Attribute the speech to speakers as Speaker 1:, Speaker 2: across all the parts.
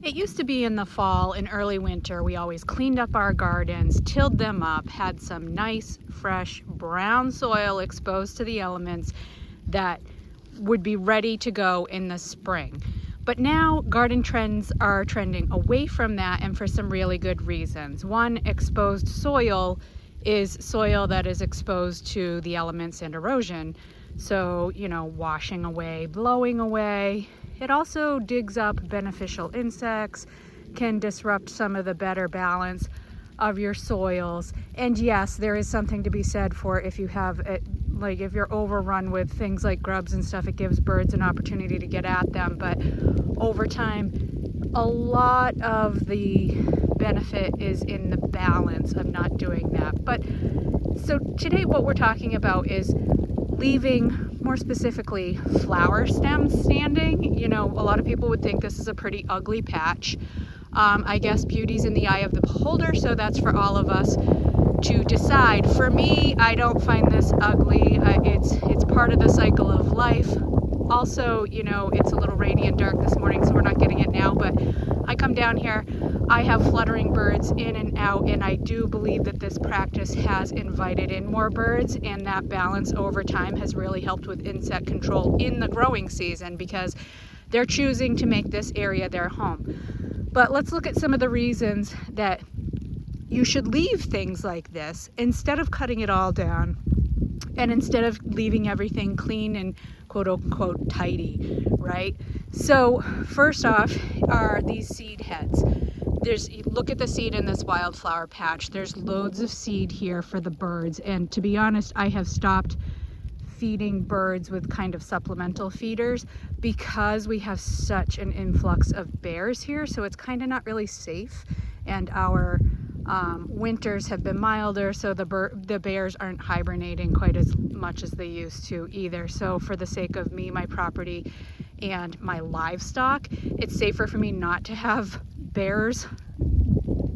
Speaker 1: It used to be in the fall and early winter, we always cleaned up our gardens, tilled them up, had some nice, fresh, brown soil exposed to the elements that would be ready to go in the spring. But now garden trends are trending away from that, and for some really good reasons. One, exposed soil is soil that is exposed to the elements and erosion. So, washing away, blowing away. It also digs up beneficial insects, can disrupt some of the better balance of your soils. And yes, there is something to be said for if you have it, like if you're overrun with things like grubs and stuff, it gives birds an opportunity to get at them. But over time, a lot of the benefit is in the balance of not doing that. But so today what we're talking about is leaving, more specifically, flower stems standing. A lot of people would think this is a pretty ugly patch. I guess beauty's in the eye of the beholder, so that's for all of us to decide. For me, I don't find this ugly. It's part of the cycle of life. Also, it's a little rainy and dark this morning, so we're not getting it now, but I come down here, I have fluttering birds in and out, and I do believe that this practice has invited in more birds, and that balance over time has really helped with insect control in the growing season because they're choosing to make this area their home. But let's look at some of the reasons that you should leave things like this instead of cutting it all down and instead of leaving everything clean and quote unquote tidy, right? So first off are these seed heads. Look at the seed in this wildflower patch. There's loads of seed here for the birds. And to be honest, I have stopped feeding birds with kind of supplemental feeders because we have such an influx of bears here. So it's kind of not really safe. And our winters have been milder, so the bears aren't hibernating quite as much as they used to either. So for the sake of me, my property, and my livestock, it's safer for me not to have bears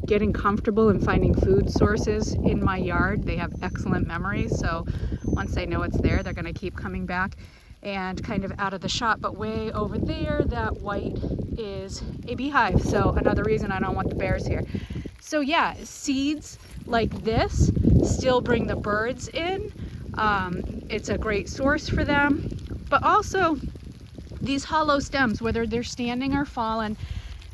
Speaker 1: getting comfortable and finding food sources in my yard. They have excellent memories, so once they know it's there, they're going to keep coming back and kind of out of the shot. But way over there, that white is a beehive, so another reason I don't want the bears here. So yeah, seeds like this still bring the birds in. It's a great source for them, but also these hollow stems, whether they're standing or fallen,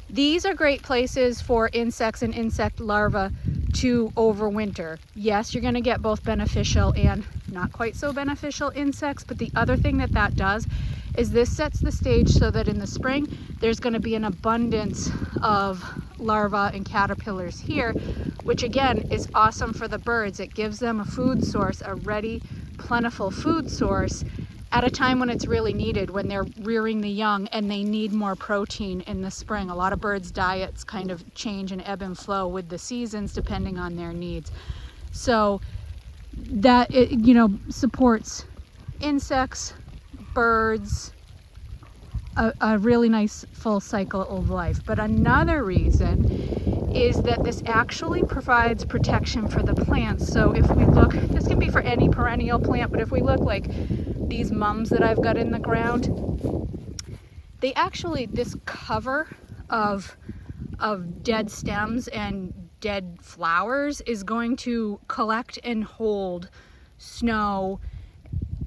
Speaker 1: these are great places for insects and insect larvae to overwinter. Yes, you're going to get both beneficial and not quite so beneficial insects, but the other thing that does is this sets the stage so that in the spring there's going to be an abundance of larvae and caterpillars here, which again is awesome for the birds. It gives them a food source, a ready, plentiful food source at a time when it's really needed, when they're rearing the young and they need more protein in the spring. A lot of birds' diets kind of change and ebb and flow with the seasons depending on their needs. So that supports insects, birds, a really nice full cycle of life. But another reason is that this actually provides protection for the plants. So if we look, this can be for any perennial plant, but if we look like these mums that I've got in the ground, they actually, this cover of dead stems and dead flowers is going to collect and hold snow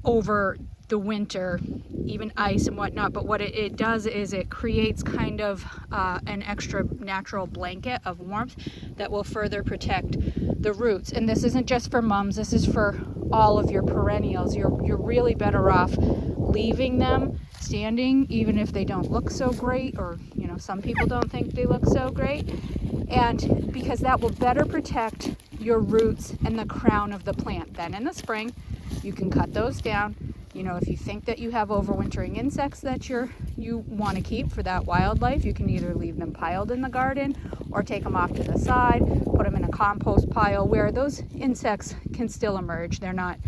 Speaker 1: over the winter, even ice and whatnot. But what it does is it creates kind of an extra natural blanket of warmth that will further protect the roots. And this isn't just for mums, this is for all of your perennials. You're really better off leaving them standing, even if they don't look so great, or some people don't think they look so great, and because that will better protect your roots and the crown of the plant. Then in the spring you can cut those down. If you think that you have overwintering insects that you want to keep for that wildlife, you can either leave them piled in the garden or take them off to the side, put them in a compost pile where those insects can still emerge. They're not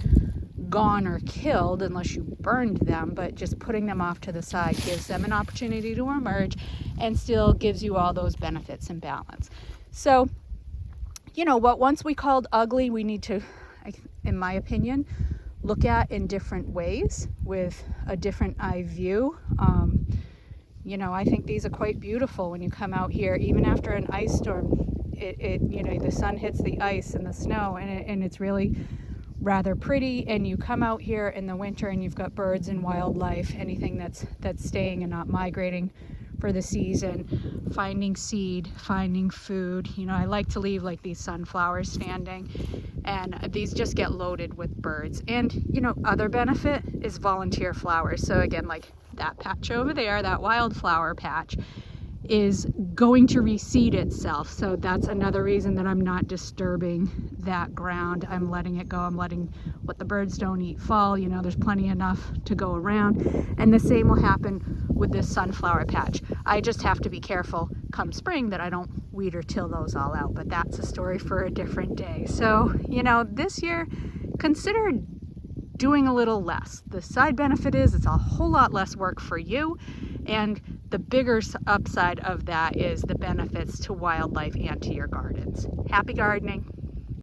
Speaker 1: gone or killed unless you burned them, but just putting them off to the side gives them an opportunity to emerge and still gives you all those benefits and balance. So, what once we called ugly, we need to, in my opinion, look at in different ways with a different eye view. You know, I think these are quite beautiful when you come out here, even after an ice storm. You know, the sun hits the ice and the snow, and it's really rather pretty. And you come out here in the winter and you've got birds and wildlife, anything that's staying and not migrating for the season, finding seed, finding food. You know, I like to leave like these sunflowers standing, and these just get loaded with birds. And you know, other benefit is volunteer flowers. So again, like that patch over there, that wildflower patch, is going to reseed itself. So that's another reason that I'm not disturbing that ground. I'm letting it go. I'm letting what the birds don't eat fall. You know, there's plenty enough to go around. And the same will happen with this sunflower patch. I just have to be careful come spring that I don't weed or till those all out, but that's a story for a different day. So, you know, this year, consider doing a little less. The side benefit is it's a whole lot less work for you, and the bigger upside of that is the benefits to wildlife and to your gardens. Happy gardening!